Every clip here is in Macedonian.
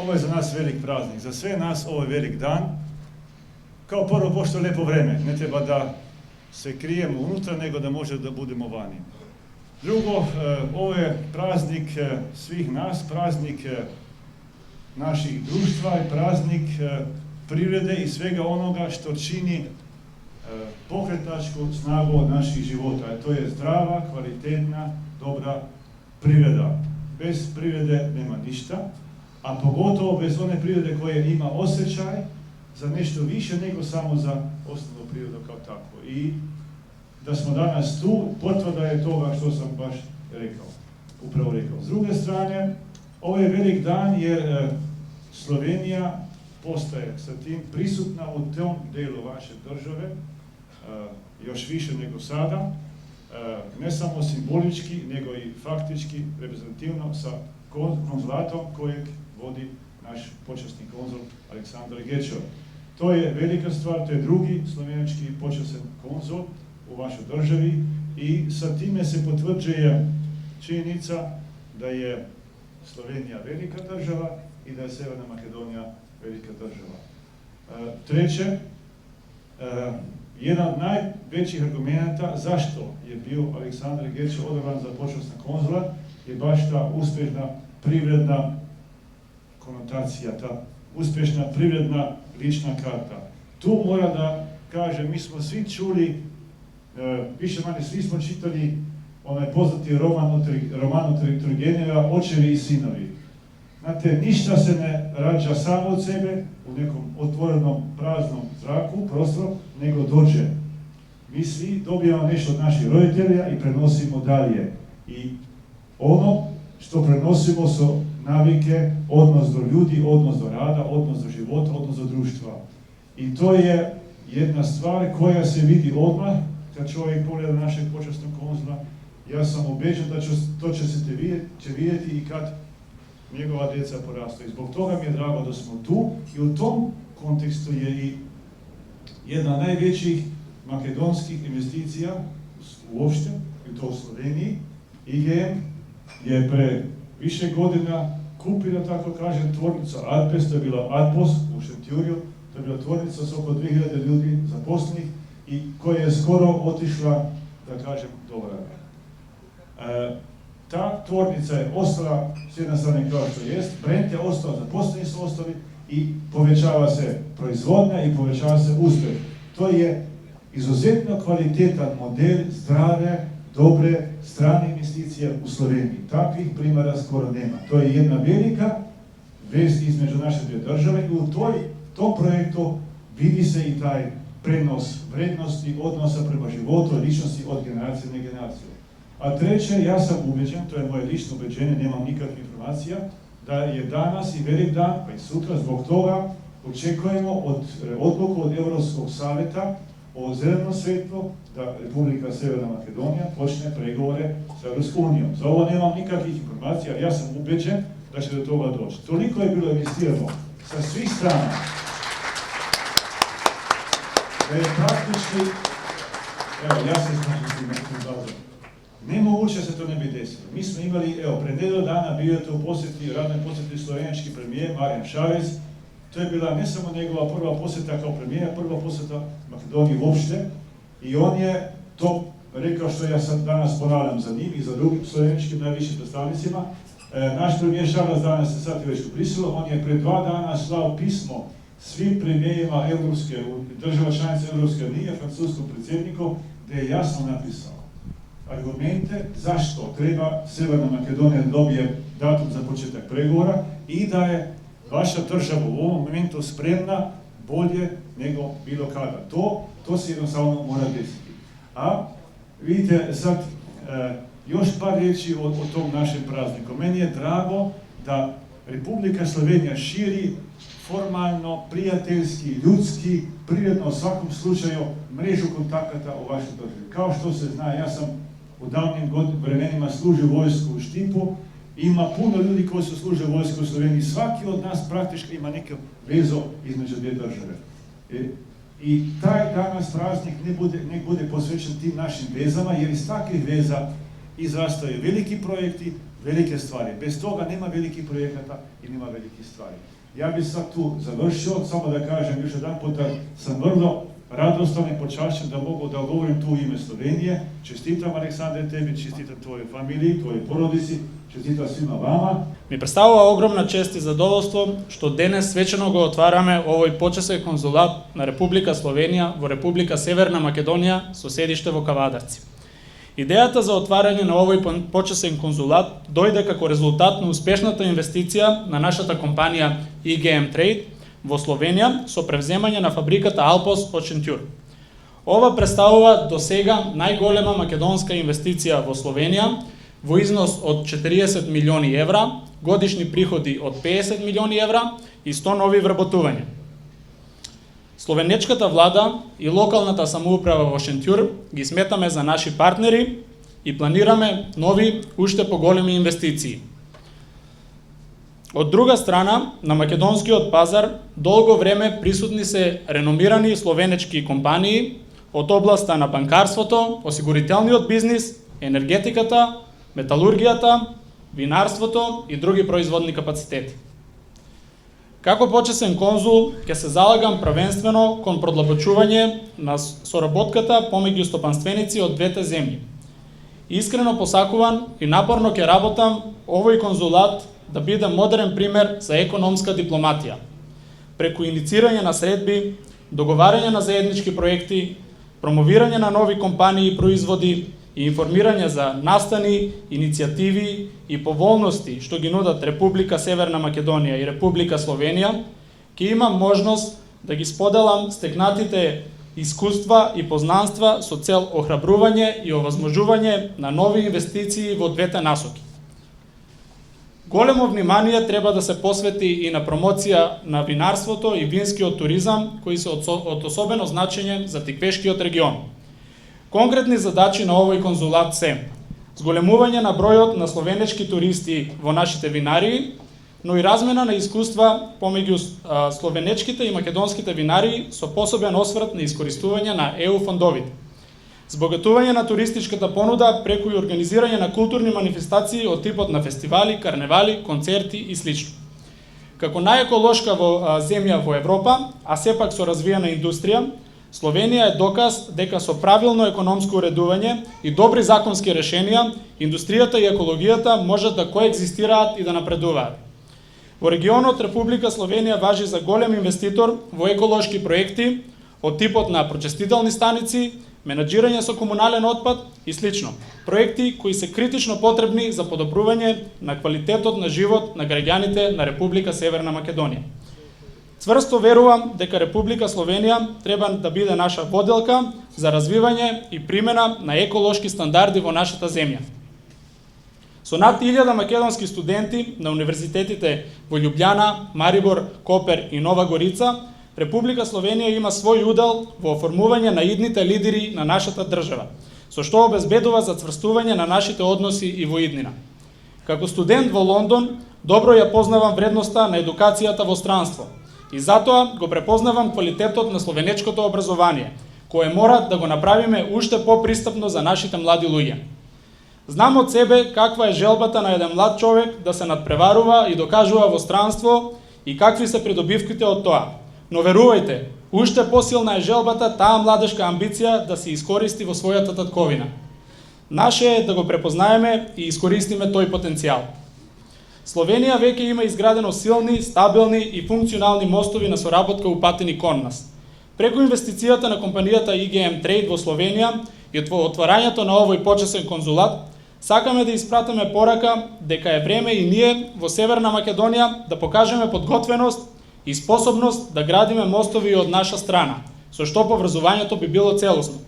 Ovo je za nas velik praznik, za sve nas ovo je velik dan. Kao prvo, pošto je lijepo vreme, ne treba da se krijemo unutra, nego da može da budemo vani. Drugo, ovo je praznik svih nas, praznik naših društva i praznik privrede i svega onoga što čini pokretačku snagu naših života. To je zdrava, kvalitetna, dobra privreda. Bez privrede nema ništa, a pogotovo bez one privrede koja ima osjećaj za nešto više nego samo za osnovnu prirodu kao takvu. I da smo danas tu, potvrda je toga što sam baš upravo rekao. S druge strane, ovo je velik dan jer Slovenija postaje sa tim prisutna u tom delu vaše države, još više nego sada, ne samo simbolički, nego i faktički, reprezentativno sa konzulatom kojeg vodi naš počasni konzul Aleksandar Gečo. To je velika stvar, to je drugi slovenački počasni konzul u vašoj državi i sa time se potvrđuje činjenica da je Slovenija velika država i da je Sjeverna Makedonija velika država. Treće, jedan od najvećih argumenta zašto je bio Aleksandar Gečo odabran za počasni konzula je baš ta uspješna privredna konotacija, ta uspješna privredna lična karta. Tu mora da kažem, mi smo svi čuli, više manje svi smo čitali onaj poznati roman Turgeneva Očevi i sinovi. Znate, ništa se ne rađa samo od sebe u nekom otvorenom, praznom zraku, prostoru, nego dođe. Mi svi dobijamo nešto od naših roditelja i prenosimo dalje. I ono što prenosimo su navike, odnos do ljudi, odnos do rada, odnos do života, odnos do društva. I to je jedna stvar koja se vidi odmah kad čovjek pogleda našeg počasnog konzula. Ja sam ubeđen da to će vidjeti i kad njegova djeca porastu. I zbog toga mi je drago da smo tu i u tom kontekstu je i jedna od najvećih makedonskih investicija uopšte, i to u Sloveniji. IGM je pre više godina kupila, tako kažem, tvornica Adpes, to je bila Adpos u Šentjurju, to je bila tvornica s oko 2000 ljudi zaposlenih i koja je skoro otišla, da kažem, do vraga. Ta tvornica je ostala s jedne strane kao što jest, brend je ostao, zaposleni su ostali i povećava se proizvodnja i povećava se uspjeh. To je izuzetno kvalitetan model zdrave, dobre strane investicije u Sloveniji. Takvih primjera skoro nema. To je jedna velika vez između naše dvije države i u tom projektu vidi se i taj prenos vrednosti, odnosa prema životu, ličnosti od generacije na generaciju. A treće, ja sam ubeđen, to je moje lično ubeđenje, nemam nikakvih informacija, da je danas i velik dan, pa i sutra, zbog toga očekujemo odluku od Europskog savjeta o zelenom svjetlu da Republika Sjeverna Makedonija počne pregovore sa Europskom unijom. Za ovo nemam nikakvih informacija, ali ja sam ubeđen da će do toga doći. Toliko je bilo investirano sa svih strana da je praktički, evo, ja se znači s tim nemoguće se to ne bi desilo. Mi smo imali, evo, pred nedelju dana bio je to u posjeti, radnoj posjeti slovenački premijer Marjan Šarec. To je bila ne samo njegova prva posjeta kao premijera, prva posjeta Makedoniji uopšte. I on je to rekao što ja sad danas ponavljam za njim i za drugim slovenačkim najvišim predstavnicima. Naš premijer Šarec danas je sad već u Briselu, on je pred 2 dana slao pismo svim premijerima država članica Europske unije, francuskom predsjedniku, gdje je jasno napisao argumente zašto treba Sjeverna Makedonija da dobije datum za početak pregovora i da je vaša država u ovom momentu spremna bolje nego bilo kada. To se jednostavno mora desiti. A vidite sad još par riječi o tom našem prazniku. Meni je drago da Republika Slovenija širi formalno, prijateljski, ljudski, prirodno u svakom slučaju mrežu kontakata u vašoj državi. Kao što se zna, ja sam u davnim vremenima služio vojsku u Štipu, ima puno ljudi koji su služili vojsku u Sloveniji. Svaki od nas praktički ima neku vezu između dvije države. I taj danas praznik ne bude posvećen tim našim vezama, jer iz takvih veza izrastaju veliki projekti, velike stvari. Bez toga nema velikih projekata i nema velikih stvari. Ja bih sad tu završio, samo da kažem još jedan puta, sam vrlo radostan i počašćen da mogu da govorim tu u ime Slovenije. Čestitam Aleksandre tebi, čestitam tvojoj familiji, tvojoj porodici, čestitam svima vama. Mi представува огромна чест и задоволство што денес свечено го отвараме овој почесен конзулат на Република Словенија во Република Северна Македонија со седиште во Кавадарци. Идејата за отварање на овој почесен конзулат дојде како резултат на успешната инвестиција на нашата компанија EGM Trade во Словенија со превземање на фабриката Алпос од Шентјур. Ова представува до сега најголема македонска инвестиција во Словенија во износ од 40 милиони евра, годишни приходи од 50 милиони евра и 100 нови вработувања. Словенечката влада и локалната самоуправа во Шентјур ги сметаме за наши партнери и планираме нови, уште поголеми инвестиции. Од друга страна, на македонскиот пазар долго време присутни се реномирани словенечки компании од областа на банкарството, осигурителниот бизнис, енергетиката, металургијата, винарството и други производни капацитети. Како почесен конзул, ќе се залагам првенствено кон продлабочување на соработката помеѓу стопанственици од двете земји. Искрено посакуван и напорно ќе работам овој конзулат да биде модерен пример за економска дипломатија, преку иницирање на средби, договарање на заеднички проекти, промовирање на нови компании и производи и информирање за настани, иницијативи и поволности што ги нудат Република Северна Македонија и Република Словенија, ќе имам можност да ги споделам стекнатите искуства и познанства со цел охрабрување и овозможување на нови инвестиции во двете насоки. Големо внимание треба да се посвети и на промоција на винарството и винскиот туризам, кои се од особено значење за Тиквешкиот регион. Конкретни задачи на овој конзулат се зголемување на бројот на словенечки туристи во нашите винарии, но и размена на искуства помеѓу словенечките и македонските винарии со посебен осврт на искористување на ЕУ фондовите. Збогатување на туристичката понуда преку и организирање на културни манифестации од типот на фестивали, карневали, концерти и слично. Како најеколошка земја во Европа, а сепак со развиена индустрија, Словенија е доказ дека со правилно економско уредување и добри законски решенија, индустријата и екологијата можат да коегзистираат и да напредуваат. Во регионот Република Словенија важи за голем инвеститор во еколошки проекти од типот на прочистителни станици, менаџирање со комунален отпад и слично. Проекти кои се критично потребни за подобрување на квалитетот на живот на граѓаните на Република Северна Македонија. Цврсто верувам дека Република Словенија треба да биде наша воделка за развивање и примена на еколошки стандарди во нашата земја. Со над 1000 македонски студенти на универзитетите во Љубљана, Марибор, Копер и Нова Горица, Република Словенија има свој удел во оформување на идните лидери на нашата држава, со што обезбедува зацврстување на нашите односи и во иднина. Како студент во Лондон, добро ја познавам вредноста на едукацијата во странство и затоа го препознавам квалитетот на словенечкото образование, кое мора да го направиме уште попристапно за нашите млади луѓе. Знам од себе каква е желбата на еден млад човек да се надпреварува и докажува во странство и какви се придобивките од тоа. Но верувајте, уште посилна е желбата таа младешка амбиција да се искористи во својата татковина. Наше е да го препознаеме и искористиме тој потенцијал. Словенија веќе има изградено силни, стабилни и функционални мостови на соработка упатени кон нас. Преку инвестицијата на компанијата EGM Trade во Словенија и отварањето на овој почесен конзулат, сакаме да испратиме порака дека е време и ние во Северна Македонија да покажеме подготвеност и способност да градиме мостови од наша страна, со што поврзувањето би било целосно.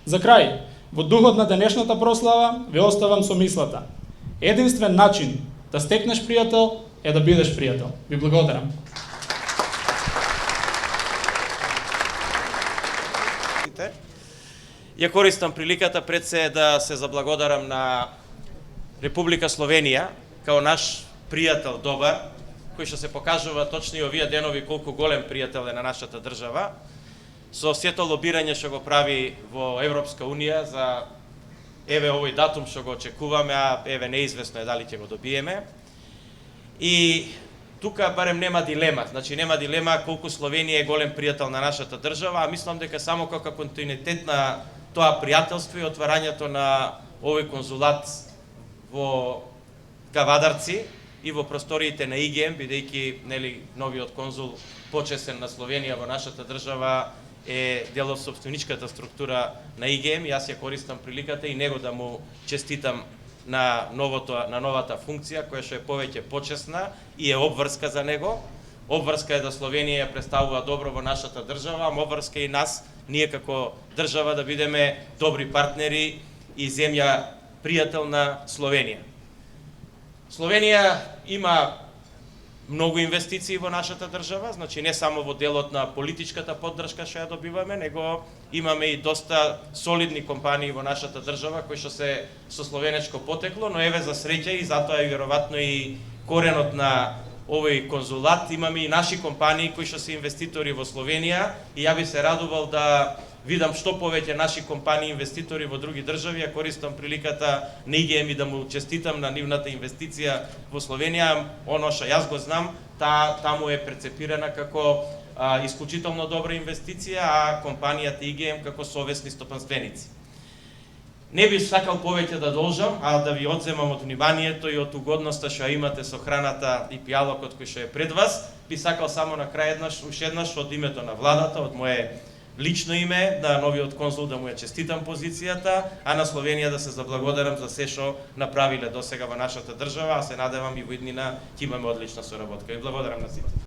За крај, во духот на денешната прослава, ве оставам со мислата. Единствен начин да стекнеш пријател е да бидеш пријател. Ви благодарам. Ја користам приликата пред се да се заблагодарам на Република Словенија као наш пријател добар, кој што се покажува точно и овие денови колку голем пријател е на нашата држава, со сето лобирање што го прави во Европска Унија за еве овој датум што го очекуваме, а еве неизвестно е дали ќе го добиеме. И тука барем нема дилема, значи нема дилема колку Словенија е голем пријател на нашата држава, а мислам дека само како континуитет на тоа пријателство и отварањето на овој конзулат во Кавадарци и во просториите на ИГМ, бидејќи нели новиот конзул почесен на Словенија во нашата држава е дел од собственичката структура на ИГМ, и јас ја користам приликата и него да му честитам на новата функција, која што е повеќе почесна и е обврска за него. Обврска е да Словенија ја представува добро во нашата држава, а обврска и нас, ние како држава да бидеме добри партнери и земја пријател на Словенија. Словенија има многу инвестиции во нашата држава, значи не само во делот на политичката поддршка што ја добиваме, него имаме и доста солидни компании во нашата држава кои што се со словенечко потекло, но еве за среќа и затоа е веројатно и коренот на овој конзулат, имаме и наши компании кои што се инвеститори во Словенија, и ја би се радувал да видам што повеќе наши компании инвеститори во други држави. Ја користам приликата на ИГМ и да му честитам на нивната инвестиција во Словенија. Оно што јас го знам, таму е прецепирана како исклучително добра инвестиција, а компанијата ИГМ како совесни стопанственици. Не би сакал повеќе да должам, а да ви одземам од вниманието и од угодноста што ја имате со храната и пијалокот кој што е пред вас. Би сакал само на крај уште еднаш од името на владата, од мое лично име, на новиот конзул да му ја честитам позицијата, а на Словенија да се заблагодарам за се што направиле досега во нашата држава, а се надевам и во иднина ќе имаме одлична соработка. И благодарам на сите.